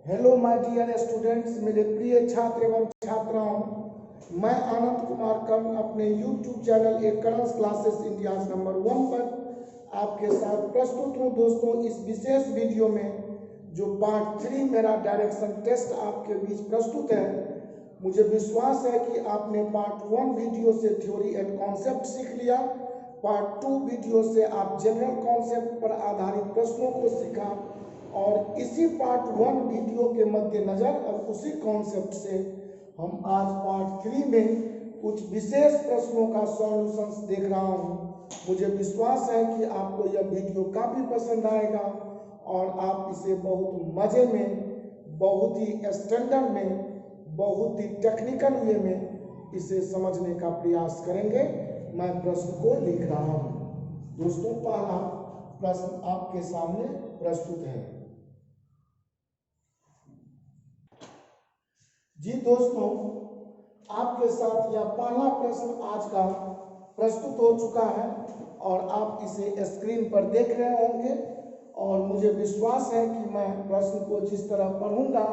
Hello my dear students, मेरे प्रिय छात्र एवं छात्राओं, मैं आनंद कुमार कर्ण अपने यूट्यूब चैनल एक कर्ण क्लासेस इंडिया नंबर 1 पर आपके साथ प्रस्तुत हूं। दोस्तों, इस विशेष वीडियो में जो पार्ट 3 मेरा डायरेक्शन टेस्ट आपके बीच प्रस्तुत है, मुझे विश्वास है कि आपने पार्ट 1 वीडियो से थ्योरी एंड कॉन्सेप्ट सीख लिया। पार्ट 2 वीडियो से आप जनरल कॉन्सेप्ट पर आधारित प्रश्नों को सीखा और इसी पार्ट 1 वीडियो के मद्देनजर और उसी कॉन्सेप्ट से हम आज पार्ट 3 में कुछ विशेष प्रश्नों का सॉल्यूशंस देख रहा हूं। मुझे विश्वास है कि आपको यह वीडियो काफ़ी पसंद आएगा और आप इसे बहुत मज़े में, बहुत ही स्टैंडर्ड में, बहुत ही टेक्निकल वे में इसे समझने का प्रयास करेंगे। मैं प्रश्न को लिख रहा हूं। दोस्तों, पहला प्रश्न आपके सामने प्रस्तुत है। जी दोस्तों, आपके साथ यह पहला प्रश्न आज का प्रस्तुत हो चुका है और आप इसे स्क्रीन पर देख रहे होंगे और मुझे विश्वास है कि मैं प्रश्न को जिस तरह पढ़ूंगा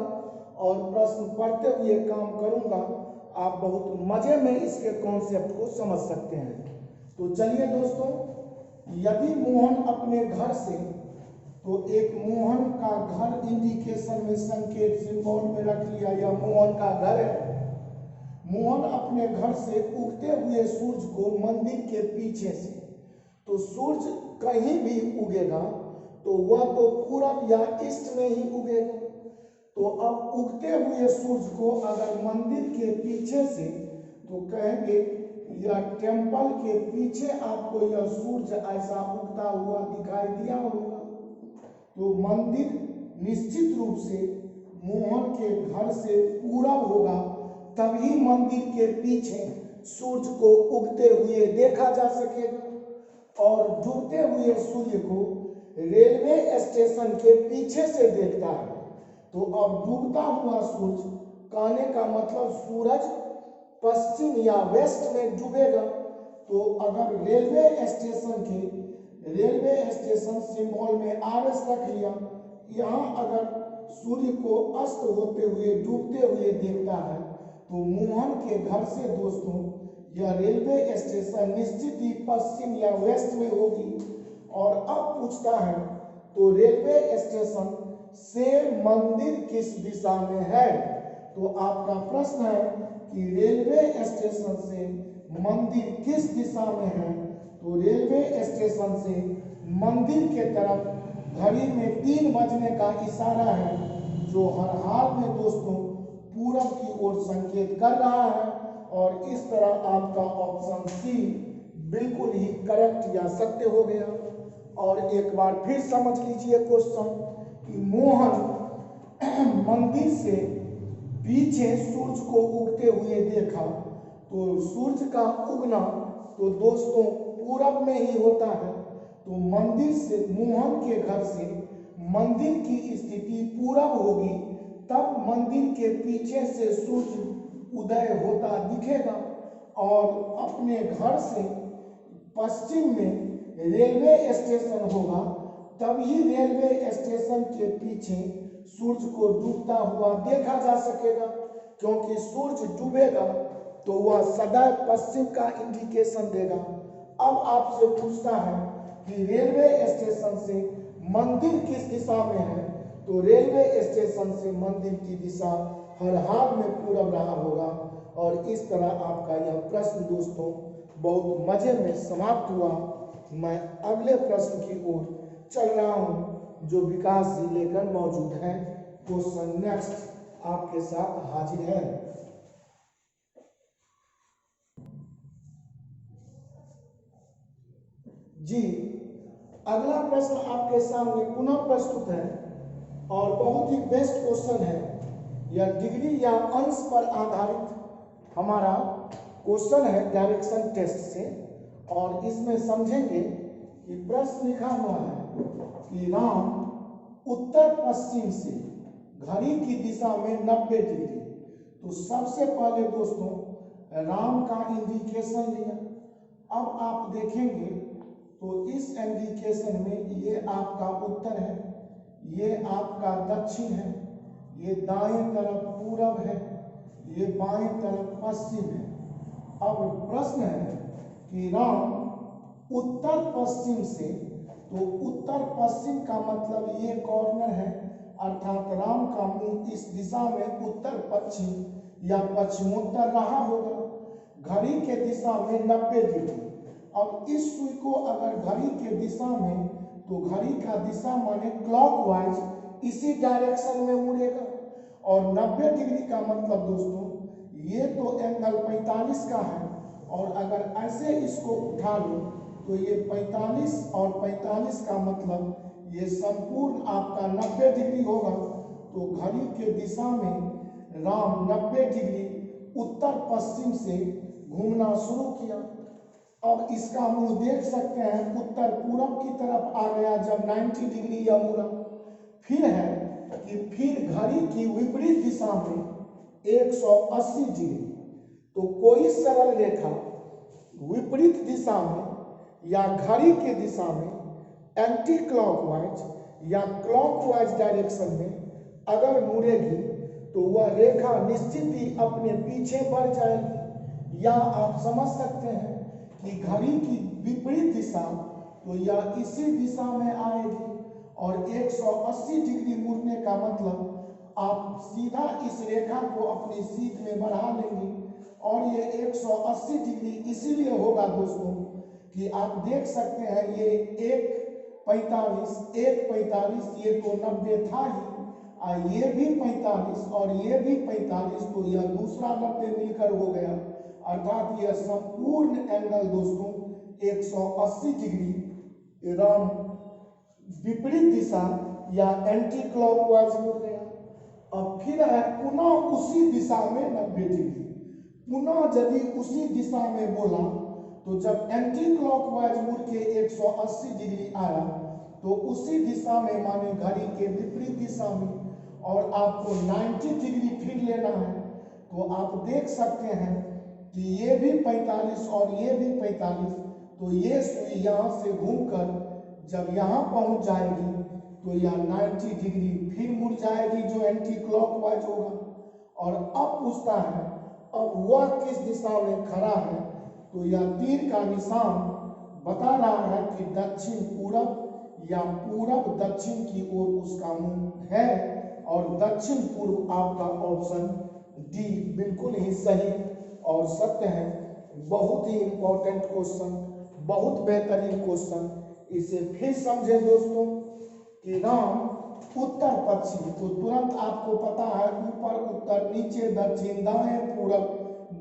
और प्रश्न पढ़ते हुए काम करूंगा, आप बहुत मजे में इसके कॉन्सेप्ट को समझ सकते हैं। तो चलिए दोस्तों, यदि मोहन अपने घर से, तो एक मोहन का घर इंडिकेशन में संकेत सिंबल में रख लिया, यह मोहन का घर है। मोहन अपने घर से उगते हुए सूरज को मंदिर के पीछे से, तो सूरज कहीं भी उगेगा तो वह तो पूरब या ईस्ट में ही उगेगा। तो अब उगते हुए सूरज को अगर मंदिर के पीछे से, तो कहेंगे या टेम्पल के पीछे आपको यह सूरज ऐसा उगता हुआ दिखाई दिया होगा, तो मंदिर निश्चित रूप से मोहन के घर से पूरब होगा, तभी मंदिर के पीछे सूरज को उगते हुए देखा जा सकेगा। और डूबते हुए सूर्य को रेलवे स्टेशन के पीछे से देखता है। तो अब डूबता हुआ सूरज, कहने का मतलब सूरज पश्चिम या वेस्ट में डूबेगा। तो अगर रेलवे स्टेशन सिंबल में आरएस रख लिया, यहाँ अगर सूर्य को अस्त होते हुए डूबते हुए देखता है, तो मोहन के घर से दोस्तों यह रेलवे स्टेशन निश्चित ही पश्चिम या वेस्ट में होगी। और अब पूछता है, तो रेलवे स्टेशन से मंदिर किस दिशा में है? तो आपका प्रश्न है कि रेलवे स्टेशन से मंदिर किस दिशा में है? तो रेलवे स्टेशन से मंदिर के तरफ घड़ी में 3 बजने का इशारा है, जो हर हाल में दोस्तों पूरब की ओर संकेत कर रहा है। और इस तरह आपका ऑप्शन सी बिल्कुल ही करेक्ट या सत्य हो गया। और एक बार फिर समझ लीजिए क्वेश्चन कि मोहन मंदिर से पीछे सूरज को उगते हुए देखा, तो सूरज का उगना तो दोस्तों पूरब में ही होता है। तो मंदिर से, मोहन के घर से मंदिर की स्थिति पूरब होगी, तब मंदिर के पीछे से सूरज उदय होता दिखेगा। और अपने घर से पश्चिम में रेलवे स्टेशन होगा, तभी रेलवे स्टेशन के पीछे सूरज को डूबता हुआ देखा जा सकेगा। क्योंकि सूरज डूबेगा तो वह सदैव पश्चिम का इंडिकेशन देगा। अब आपसे पूछता है कि रेलवे स्टेशन से मंदिर किस दिशा में है? तो रेलवे स्टेशन से मंदिर की दिशा हर हाल में पूरब रहा होगा। और इस तरह आपका यह प्रश्न दोस्तों बहुत मजे में समाप्त हुआ। मैं अगले प्रश्न की ओर चल रहा हूं, जो विकास जी लेकर मौजूद हैं। क्वेश्चन नेक्स्ट आपके साथ हाजिर है। जी, अगला प्रश्न आपके सामने पुनः प्रस्तुत है और बहुत ही बेस्ट क्वेश्चन है। यह डिग्री या अंश पर आधारित हमारा क्वेश्चन है डायरेक्शन टेस्ट से। और इसमें समझेंगे कि प्रश्न लिखा हुआ है कि राम उत्तर पश्चिम से घड़ी की दिशा में 90 डिग्री। तो सबसे पहले दोस्तों राम का इंडिकेशन लिया। अब आप देखेंगे तो इस इंडिकेशन में ये आपका उत्तर है, ये आपका दक्षिण है, ये दाएं तरफ पूरब है, ये बाएं तरफ पश्चिम है। अब प्रश्न है कि राम उत्तर पश्चिम से, तो उत्तर पश्चिम का मतलब ये कॉर्नर है, अर्थात राम का मुंह इस दिशा में उत्तर पश्चिम या पश्चिमोत्तर रहा होगा। घड़ी के दिशा में 90 डिग्री। अब इस सुई को अगर घड़ी के दिशा में, तो घड़ी का दिशा माने क्लॉकवाइज इसी डायरेक्शन में मुड़ेगा। और 90 डिग्री का मतलब दोस्तों ये तो एंगल 45 का है, और अगर ऐसे इसको उठा लो तो ये 45 और 45 का मतलब ये संपूर्ण आपका 90 डिग्री होगा। तो घड़ी के दिशा में राम 90 डिग्री उत्तर पश्चिम से घूमना शुरू किया। अब इसका मुंह देख सकते हैं उत्तर पूरब की तरफ आ गया जब 90 डिग्री यह मुड़ा। फिर है कि फिर घड़ी की विपरीत दिशा में 180 डिग्री। तो कोई सरल रेखा विपरीत दिशा में या घड़ी के दिशा में एंटी क्लॉकवाइज या क्लॉकवाइज डायरेक्शन में अगर मुड़ेगी तो वह रेखा निश्चित ही अपने पीछे बढ़ जाएगी। या आप समझ सकते हैं कि घड़ी की विपरीत दिशा तो यह इसी दिशा में आएगी, और 180 डिग्री मुड़ने का मतलब आप सीधा इस रेखा को अपनी सीध में बढ़ा लेंगे। और ये 180 डिग्री इसीलिए होगा दोस्तों कि आप देख सकते हैं ये 1:45 ये तो 90 था ही, ये भी 45 और ये भी 45, तो यह दूसरा 90 मिलकर हो गया। अर्थात यह संपूर्ण एंगल दोस्तों 180 डिग्री राम विपरीत दिशा या एंटी क्लॉकवाइज मुड़ गया। अब फिर है पुनः उसी दिशा में 90 डिग्री। पुनः यदि उसी दिशा में बोला तो जब एंटी क्लॉकवाइज मुड़ के 180 डिग्री आया तो उसी दिशा में माने घड़ी के विपरीत दिशा में, और आपको 90 डिग्री फिर लेना है। तो आप देख सकते हैं कि ये भी 45 और ये भी 45, तो ये सुई यहाँ से घूमकर जब यहाँ पहुँच जाएगी तो यह 90 डिग्री फिर मुड़ जाएगी जो एंटी क्लॉकवाइज होगा। और अब पूछता है अब वह किस दिशा में खड़ा है, तो यह तीर का निशान बता रहा है कि दक्षिण पूरब या पूरब दक्षिण की ओर उसका मुंह है, और दक्षिण पूर्व आपका ऑप्शन डी बिल्कुल ही सही और सत्य है। बहुत ही इंपॉर्टेंट क्वेश्चन, बहुत बेहतरीन क्वेश्चन। इसे फिर समझे दोस्तों कि राम उत्तर पश्चिम, तो तुरंत आपको पता है ऊपर उत्तर, नीचे दक्षिण, दाएं पूरब,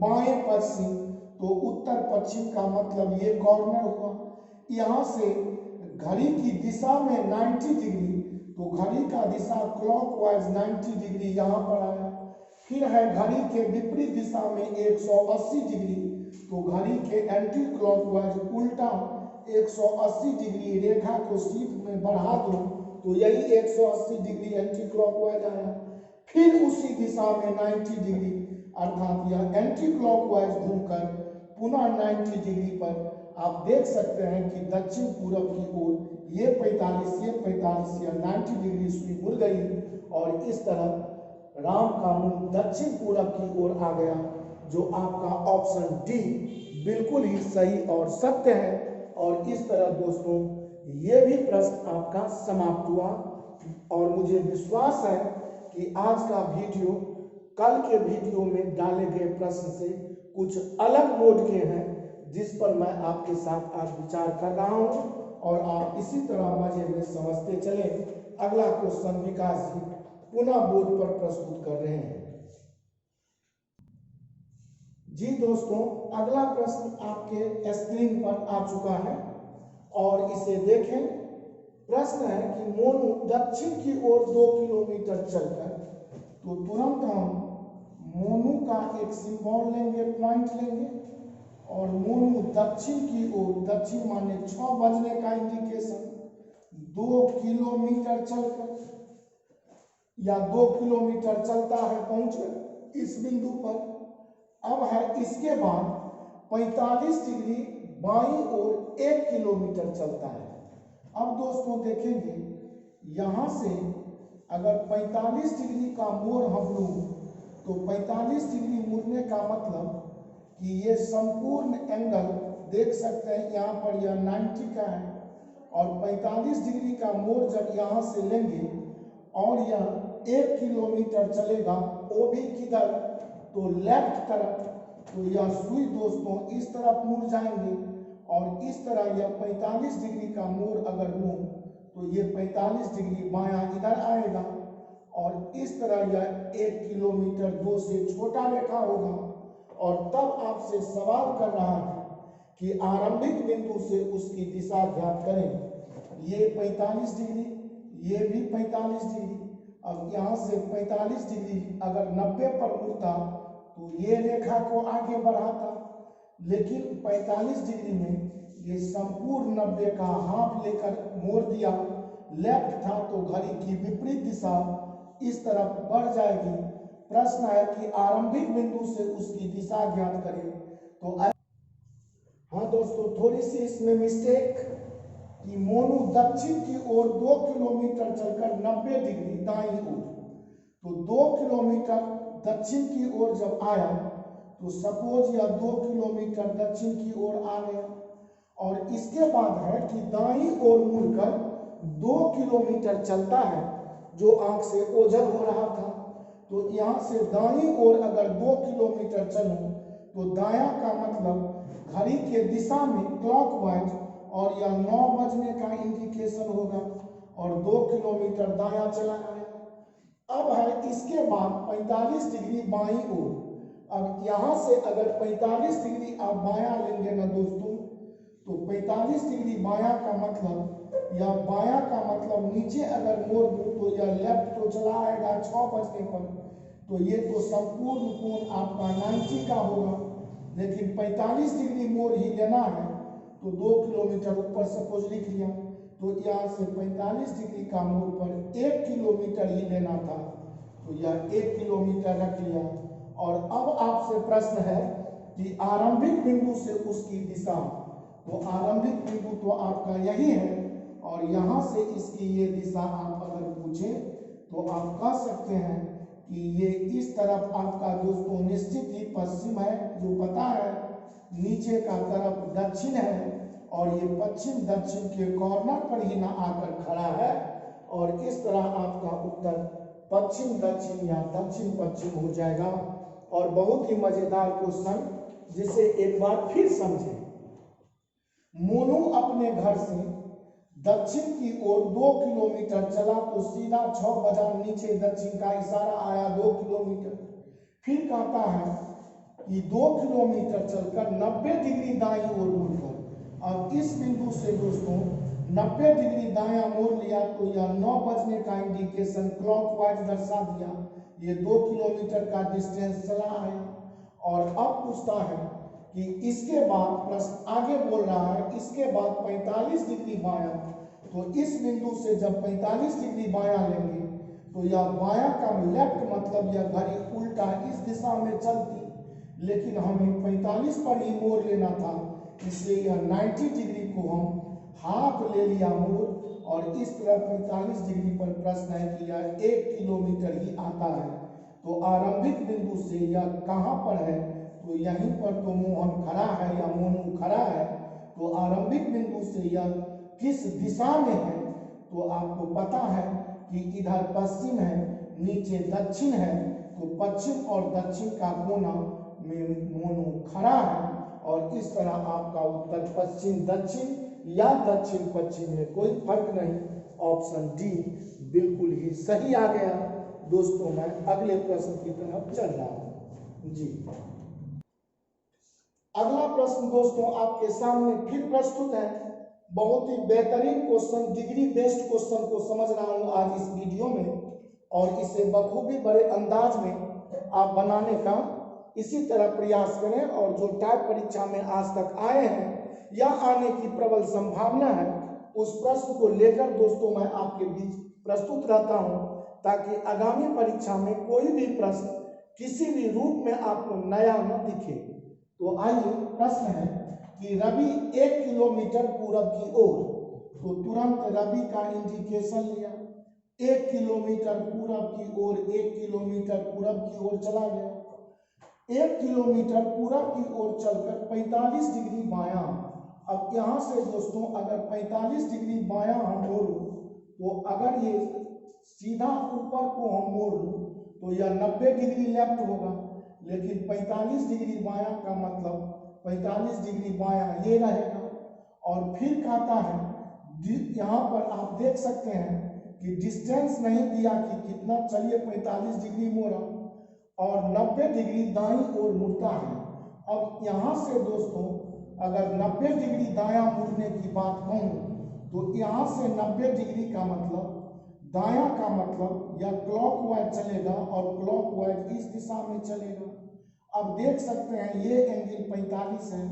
बाएं पश्चिम, तो उत्तर पश्चिम का मतलब ये कॉर्नर हुआ। यहाँ से घड़ी की दिशा में 90 डिग्री, तो घड़ी का दिशा क्लॉकवाइज 90 डिग्री यहाँ पर आया। फिर है घड़ी के विपरीत दिशा में 180 डिग्री, तो घड़ी के एंटी क्लॉकवाइज उल्टा 180 डिग्री रेखा को सीध में बढ़ा दो तो यही 180 डिग्री एंटी क्लॉकवाइज आया। फिर उसी दिशा में 90 डिग्री, अर्थात यह एंटी क्लॉकवाइज घूमकर पुनः 90 डिग्री पर आप देख सकते हैं कि दक्षिण पूरब की ओर ये 45 या 90 डिग्री सुई मुड़ गई, और इस तरह राम का मुंह दक्षिण पूरब की ओर आ गया, जो आपका ऑप्शन डी बिल्कुल ही सही और सत्य है। और इस तरह दोस्तों ये भी प्रश्न आपका समाप्त हुआ, और मुझे विश्वास है कि आज का वीडियो कल के वीडियो में डाले गए प्रश्न से कुछ अलग मोड के हैं, जिस पर मैं आपके साथ आज विचार कर रहा हूं, और आप इसी तरह मजे में समझते चले। अगला क्वेश्चन विकास जी पुनः बोर्ड पर प्रस्तुत कर रहे हैं। जी दोस्तों, अगला प्रश्न आपके स्क्रीन पर आ चुका है और इसे देखें। प्रश्न है कि मोनू दक्षिण की ओर 2 किलोमीटर चलकर, तो तुरंत हम मोनू का एक सिंबल लेंगे, पॉइंट लेंगे, और मोनू दक्षिण की ओर, दक्षिण माने 6 बजने का इंडिकेशन, 2 किलोमीटर चलकर या 2 किलोमीटर चलता है पहुंच इस बिंदु पर। अब है इसके बाद 45 डिग्री बाईं ओर 1 किलोमीटर चलता है। अब दोस्तों देखेंगे यहाँ से अगर 45 डिग्री का मोड़ हम लूँ तो 45 डिग्री मुड़ने का मतलब कि ये संपूर्ण एंगल देख सकते हैं यहाँ पर यह 90 का है और 45 डिग्री का मोड़ जब यहाँ से लेंगे और यह 1 किलोमीटर चलेगा, वो भी किधर, तो लेफ्ट तरफ, तो यह सुई दोस्तों इस तरफ मुड़ जाएंगे और इस तरह यह 45 डिग्री का मोड़ अगर लूँ तो ये 45 डिग्री बायां इधर आएगा और इस तरह यह 1 किलोमीटर 2 से छोटा रेखा होगा। और तब आपसे सवाल कर रहा है कि आरंभिक बिंदु से उसकी दिशा ज्ञात करें। ये 45 डिग्री, ये भी 45 डिग्री। अब यहाँ से 45 डिग्री अगर 90 पर मुड़ता तो ये रेखा को आगे बढ़ाता, लेकिन 45 डिग्री में ये संपूर्ण 90 का हाफ लेकर मोड़ दिया, लेफ्ट था तो घड़ी की विपरीत दिशा इस तरफ बढ़ जाएगी। प्रश्न है कि आरंभिक बिंदु से उसकी दिशा ज्ञात करें। तो हाँ दोस्तों, थोड़ी सी इसमें मिस्टेक कि मोनू दक्षिण की ओर 2 किलोमीटर चलकर 90 डिग्री दाईं ओर, तो 2 किलोमीटर दक्षिण की ओर जब आया तो सपोज यह 2 किलोमीटर दक्षिण की ओर आ गया और इसके बाद है कि दाईं ओर मुड़कर 2 किलोमीटर चलता है, जो आंख से ओझल हो रहा था। तो यहाँ से दाईं ओर अगर 2 किलोमीटर चलूं तो दायां का मतलब घड़ी के दिशा में क्लॉकवाइज, और यह 9 बजने का इंडिकेशन होगा और 2 किलोमीटर दायां चला आया। अब है इसके बाद 45 डिग्री बाईं ओर। अब यहाँ से अगर 45 डिग्री आप बायां लेंगे ना दोस्तों, तो 45 डिग्री बायां का मतलब, या बायां का मतलब नीचे अगर मोड़ दूं तो यह लेफ्ट तो चला आएगा 6 बजने पर, तो ये तो संपूर्ण कोण आपका 90 का होगा। लेकिन 45 डिग्री मोड़ ही लेना है तो 2 किलोमीटर ऊपर सपोज लिख लिया, तो यहाँ से 45 डिग्री का मोड़ पर 1 किलोमीटर ही लेना था, तो यह 1 किलोमीटर रख लिया। और अब आपसे प्रश्न है कि आरंभिक बिंदु से उसकी दिशा, तो आरंभिक बिंदु तो आपका यही है और यहाँ से इसकी ये दिशा आप अगर पूछें तो आप कह सकते हैं कि ये इस तरफ आपका दोस्तों निश्चित ही पश्चिम है, जो पता है नीचे का तरफ दक्षिण है और ये पश्चिम दक्षिण के कॉर्नर पर ही ना आकर खड़ा है, और इस तरह आपका उत्तर पश्चिम दक्षिण या दक्षिण पश्चिम हो जाएगा। और बहुत ही मजेदार क्वेश्चन, जिसे एक बार फिर समझें। मोनू अपने घर से दक्षिण की ओर 2 किलोमीटर चला तो सीधा 6 बजा नीचे दक्षिण का इशारा आया 2 किलोमीटर। फिर कहता है कि 2 किलोमीटर चलकर 90 डिग्री दाईं ओर मुड़कर, अब इस बिंदु से दोस्तों 90 डिग्री दायां मोड़ लिया तो यह 9 बजने का इंडिकेशन क्लॉकवाइज दर्शा दिया, ये 2 किलोमीटर का डिस्टेंस चला आया। और अब पूछता है कि इसके बाद प्रश्न आगे बोल रहा है, इसके बाद 45 डिग्री बायां, तो इस बिंदु से जब 45 डिग्री बायां लेंगे तो यह बायां का लेफ्ट मतलब यह घड़ी उल्टा इस दिशा में चलती, लेकिन हमें 45 पर ही मोड़ लेना था, इसलिए यह 90 डिग्री को हम हाफ ले लिया मोड़, और इस तरह 45 डिग्री पर प्रश्न है कि यह 1 किलोमीटर ही आता है। तो आरंभिक बिंदु से यह कहाँ पर है, तो यहीं पर तो मोहन खड़ा है या मोनू खड़ा है, तो आरंभिक बिंदु से यह किस दिशा में है, तो आपको पता है कि इधर पश्चिम है, नीचे दक्षिण है, तो पश्चिम और दक्षिण का कोना में मोनू खड़ा है, और इस तरह आपका उत्तर पश्चिम दक्षिण या दक्षिण पश्चिम में कोई फर्क नहीं, ऑप्शन डी बिल्कुल ही सही आ गया। दोस्तों मैं अगले प्रश्न की तरफ चल रहा हूं जी। अगला प्रश्न दोस्तों आपके सामने फिर प्रस्तुत है। बहुत ही बेहतरीन क्वेश्चन, डिग्री बेस्ड क्वेश्चन को समझ रहा हूं आज इस वीडियो में, और इसे बखूबी बड़े अंदाज में आप बनाने का इसी तरह प्रयास करें, और जो टाइप परीक्षा में आज तक आए हैं या आने की प्रबल संभावना है, उस प्रश्न को लेकर दोस्तों मैं आपके बीच प्रस्तुत रहता हूं, ताकि आगामी परीक्षा में कोई भी प्रश्न किसी भी रूप में आपको नया न दिखे। तो आइए, प्रश्न है कि रवि 1 किलोमीटर पूरब की ओर, तो तुरंत रवि का इंडिकेशन लिया। 1 किलोमीटर पूरब की ओर, 1 किलोमीटर पूरब की ओर चला गया। 1 किलोमीटर पूरब की ओर चलकर 45 डिग्री बायां। अब यहां से दोस्तों अगर 45 डिग्री बायां हम मोड़ूं, तो अगर ये सीधा ऊपर को हम मोड़ लूं तो यह 90 डिग्री लेफ्ट होगा, लेकिन 45 डिग्री बायां का मतलब 45 डिग्री बायां ये रहेगा। और फिर कहता है, यहाँ पर आप देख सकते हैं कि डिस्टेंस नहीं दिया कि कितना, चलिए 45 डिग्री मोड़ा और 90 डिग्री दाईं ओर मुड़ता है। अब यहाँ से दोस्तों अगर 90 डिग्री दायां मुड़ने की बात कहूँ तो यहाँ से 90 डिग्री का मतलब दायां का मतलब या क्लॉकवाइज चलेगा और क्लॉकवाइज इस दिशा में चलेगा। अब देख सकते हैं ये एंगल 45 है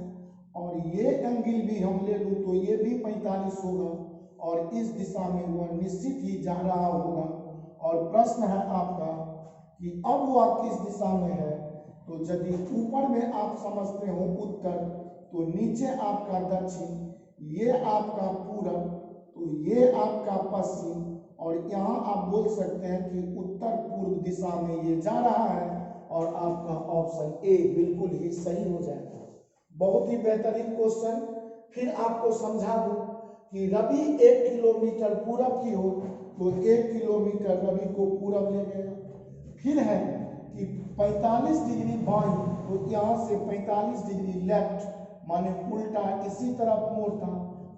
और ये एंगल भी हम ले लूँ तो ये भी 45 होगा और इस दिशा में वह निश्चित ही जा रहा होगा। और प्रश्न है आपका कि अब वह किस दिशा में है। तो यदि ऊपर में आप समझते हो उत्तर, तो नीचे आपका दक्षिण, ये आपका पूरब, तो ये आपका पश्चिम, और यहाँ आप बोल सकते हैं कि उत्तर पूर्व दिशा में ये जा रहा है और आपका ऑप्शन ए बिल्कुल ही सही हो जाएगा। बहुत ही बेहतरीन क्वेश्चन। फिर आपको समझा दूं कि रवि 1 किलोमीटर पूरब की हो तो 1 किलोमीटर रवि को पूरब ले गया। फिर है कि 45 डिग्री बाईं, तो यहाँ से 45 डिग्री लेफ्ट माने उल्टा इसी तरफ मोड़ता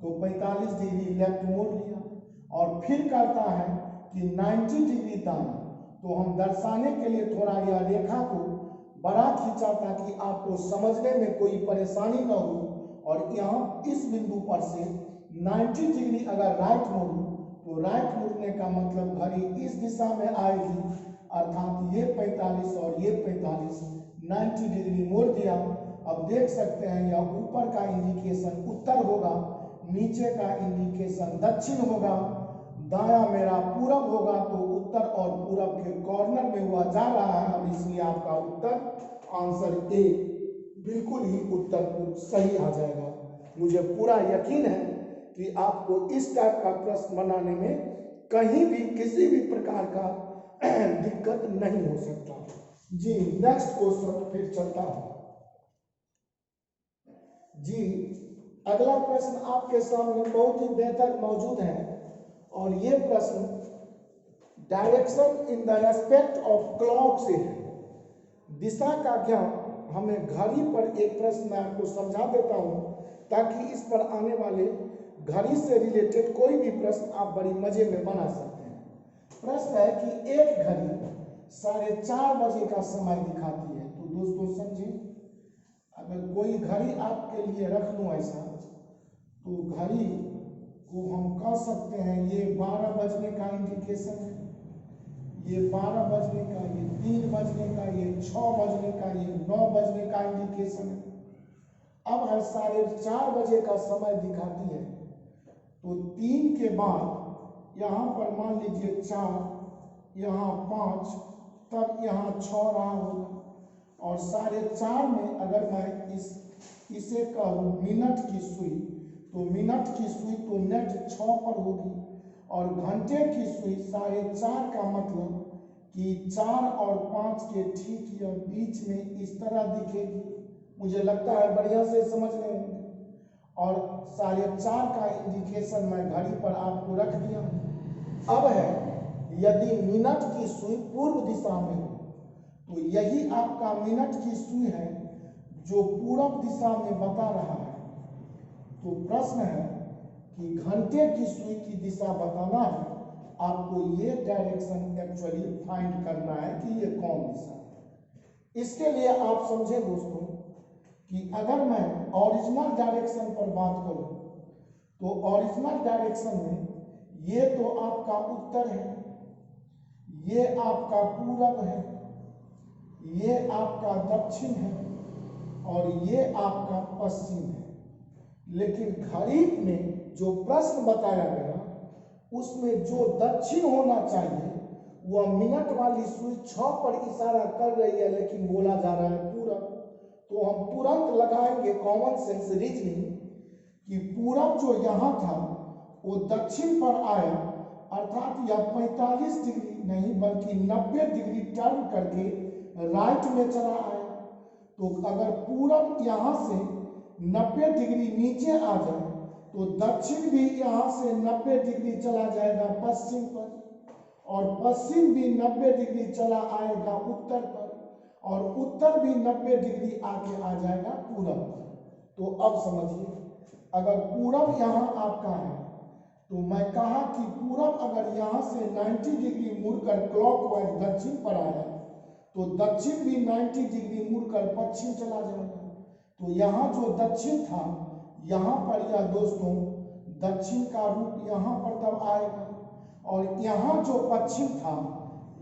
तो 45 डिग्री लेफ्ट मोड़ लिया। और फिर करता है कि 90 डिग्री दाएं, तो हम दर्शाने के लिए थोड़ा यह रेखा को बड़ा खींचा ताकि आपको समझने में कोई परेशानी न हो। और यहाँ इस बिंदु पर से 90 डिग्री अगर राइट मोड़ूं तो राइट मुड़ने का मतलब घड़ी इस दिशा में आएगी, अर्थात ये 45 और ये 45, 90 डिग्री मोड़ दिया। अब देख सकते हैं यह ऊपर का इंडिकेशन उत्तर होगा, नीचे का इंडिकेशन दक्षिण होगा, दाया मेरा पूरब होगा, तो उत्तर और पूरब के कॉर्नर में हुआ जा रहा है। अब इसलिए आपका उत्तर आंसर ए बिल्कुल ही उत्तर पूर्व सही आ जाएगा। मुझे पूरा यकीन है कि आपको इस टाइप का प्रश्न बनाने में कहीं भी किसी भी प्रकार का दिक्कत नहीं हो सकता। जी नेक्स्ट क्वेश्चन फिर चलता हूं। जी अगला प्रश्न आपके सामने बहुत ही बेहतर मौजूद है और ये प्रश्न direction in the respect of clock से है। दिशा का ज्ञान हमें घड़ी पर एक प्रश्न मैं आपको समझा देता हूं ताकि इस पर आने वाले घड़ी से रिलेटेड कोई भी प्रश्न आप बड़ी मजे में बना सकते हैं। प्रश्न है कि एक घड़ी 4:30 बजे का समय दिखाती है। तो दोस्तों समझे, अगर कोई घड़ी आपके लिए रख लूं ऐसा, तो घड़ी को हम कह सकते हैं ये 12 बजने का इंडिकेशन है, ये 12 बजने का, ये 3 बजने का, ये 6 बजने का, ये 9 बजने का इंडिकेशन है। अब है 4:30 बजे का समय दिखाती है, तो 3 के बाद यहाँ पर मान लीजिए 4, यहाँ 5, तब यहाँ 6 रहा होगा। और 4:30 में अगर मैं इसे कहूँ मिनट की सुई, तो मिनट की सुई तो नेट 6 पर होगी। और घंटे की सुई 4:30 का मतलब कि 4 और 5 के ठीक या बीच में इस तरह दिखेगी। मुझे लगता है बढ़िया से समझ रहे होंगे। और 4:30 का इंडिकेशन मैं घड़ी पर आपको रख दिया हूं। अब है यदि मिनट की सुई पूर्व दिशा में हो, तो यही आपका मिनट की सुई है जो पूरब दिशा में बता रहा है। तो प्रश्न है कि घंटे की सुई की दिशा बताना है, आपको ये डायरेक्शन एक्चुअली फाइंड करना है कि ये कौन दिशा है। इसके लिए आप समझे दोस्तों कि अगर मैं ओरिजिनल डायरेक्शन पर बात करूं, तो ओरिजिनल डायरेक्शन में ये तो आपका उत्तर है, ये आपका पूरब है, ये आपका दक्षिण है और ये आपका पश्चिम है। लेकिन घड़ी में जो प्रश्न बताया गया उसमें जो दक्षिण होना चाहिए वह मिनट वाली सुई 6 पर इशारा कर रही है, लेकिन बोला जा रहा है पूरब। तो हम तुरंत लगाएंगे कॉमन सेंस रीजनिंग कि पूरब जो यहाँ था वो दक्षिण पर आया, अर्थात यह 45 डिग्री नहीं बल्कि 90 डिग्री टर्न करके राइट में चला आया। तो अगर पूरब यहाँ से 90 डिग्री नीचे आ जाए तो दक्षिण भी यहाँ से 90 डिग्री चला जाएगा पश्चिम पर, और पश्चिम भी 90 डिग्री चला आएगा उत्तर पर, और उत्तर भी 90 डिग्री आके आ जाएगा पूरब पर। तो अब समझिए, अगर पूरब यहाँ आपका है तो मैं कहा कि पूरब अगर यहाँ से 90 डिग्री मुड़कर क्लॉकवाइज दक्षिण पर आया तो दक्षिण भी 90 डिग्री मुड़कर पश्चिम चला जाएगा। तो यहाँ जो दक्षिण था यहाँ पर यह दोस्तों दक्षिण का रूप यहाँ पर तब आएगा, और यहाँ जो पश्चिम था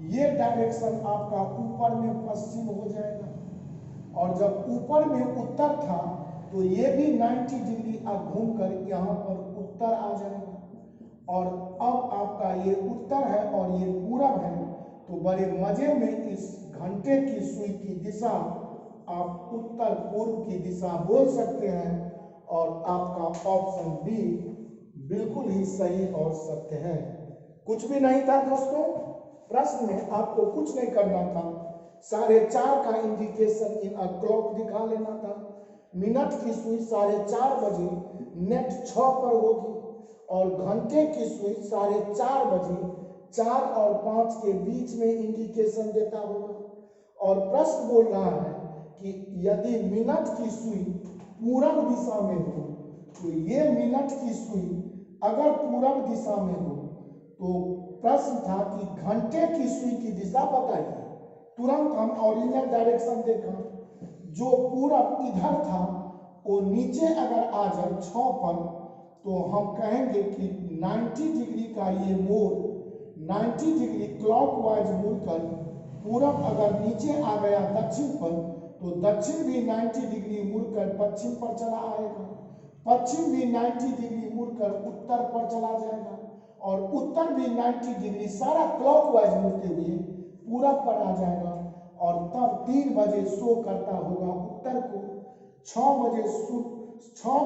ये डायरेक्शन आपका ऊपर में पश्चिम हो जाएगा, और जब ऊपर में उत्तर था तो ये भी 90 डिग्री घूमकर यहाँ पर उत्तर आ जाएगा। और अब आपका ये उत्तर है और ये पूरब है, तो बड़े मजे में इस घंटे की सुई की दिशा आप उत्तर पूर्व की दिशा बोल सकते हैं, और आपका ऑप्शन बी बिल्कुल ही सही और सत्य है। कुछ भी नहीं था दोस्तों, प्रश्न में आपको कुछ नहीं करना था, 4:30 का इंडिकेशन इन अ क्लॉक दिखा लेना था। मिनट की सुई 4:30 बजे नेट 6 पर होगी, और घंटे की सुई 4:30 बजे 4 और 5 के बीच में इंडिकेशन देता होगा। और प्रश्न बोल रहा है कि यदि मिनट की सुई पूरब दिशा में हो तो ये मिनट की सुई अगर पूरब दिशा में हो तो प्रश्न था कि घंटे की सुई की दिशा बताइए। तुरंत हम ओरिजिनल डायरेक्शन देखा, जो पूरब इधर था वो नीचे अगर आ जाए 6 पर तो हम कहेंगे कि 90 डिग्री का ये मोड़ 90 डिग्री क्लॉकवाइज मुड़कर पूरब अगर नीचे आ गया दक्षिण पर तो दक्षिण भी 90 डिग्री मुड़कर पश्चिम पर चला आएगा, पश्चिम भी 90 डिग्री मुड़कर उत्तर पर चला जाएगा, और उत्तर भी 90 डिग्री सारा क्लॉकवाइज मुड़ते हुए पूरब पर आ जाएगा। और तब 3 बजे शो करता होगा उत्तर को, 6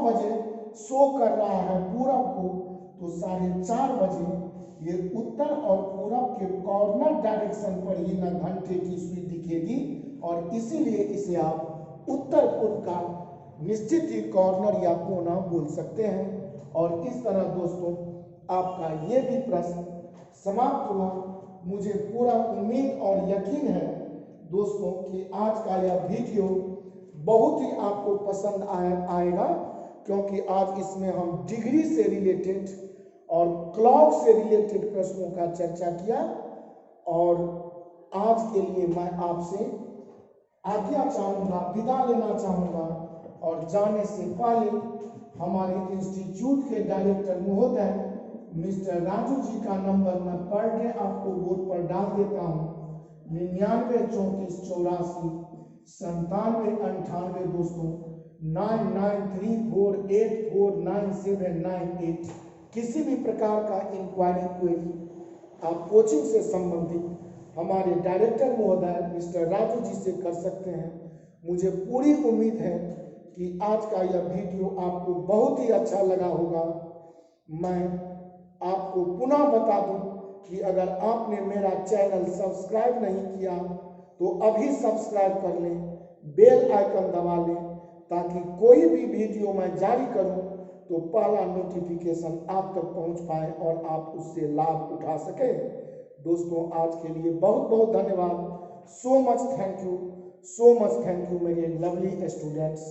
बजे शो कर रहा है पूरब को, तो 4:30 बजे ये उत्तर और पूरब के कॉर्नर डायरेक्शन पर ही ना घंटे की सुई दिखेगी, और इसीलिए इसे आप उत्तर पूर्व का निश्चित ही कॉर्नर या कोना बोल सकते हैं। और इस तरह दोस्तों आपका ये भी प्रश्न समाप्त हुआ। मुझे पूरा उम्मीद और यकीन है दोस्तों कि आज का यह वीडियो बहुत ही आपको पसंद आएगा, क्योंकि आज इसमें हम डिग्री से रिलेटेड और क्लॉक से रिलेटेड प्रश्नों का चर्चा किया। और आज के लिए मैं आपसे आज्ञा चाहूँगा, विदा लेना चाहूँगा, और जाने से पहले हमारे इंस्टीट्यूट के डायरेक्टर महोदय मिस्टर राजू जी का नंबर मैं पर डे आपको बोर्ड पर डाल देता हूँ, 99 34 84 97 98 दोस्तों 9934849798। किसी भी प्रकार का इंक्वायरी क्वेरी आप कोचिंग से संबंधित हमारे डायरेक्टर महोदय मिस्टर राजू जी से कर सकते हैं। मुझे पूरी उम्मीद है कि आज का यह वीडियो आपको बहुत ही अच्छा लगा होगा। मैं आपको पुनः बता दूं कि अगर आपने मेरा चैनल सब्सक्राइब नहीं किया तो अभी सब्सक्राइब कर लें, बेल आइकन दबा लें, ताकि कोई भी वीडियो मैं जारी करूं तो पहला नोटिफिकेशन आप तक पहुंच पाए और आप उससे लाभ उठा सकें। दोस्तों आज के लिए बहुत बहुत धन्यवाद। सो मच थैंक यू मेरे लवली स्टूडेंट्स।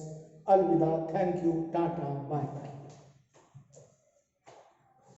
अलविदा, थैंक यू, टाटा, बाय।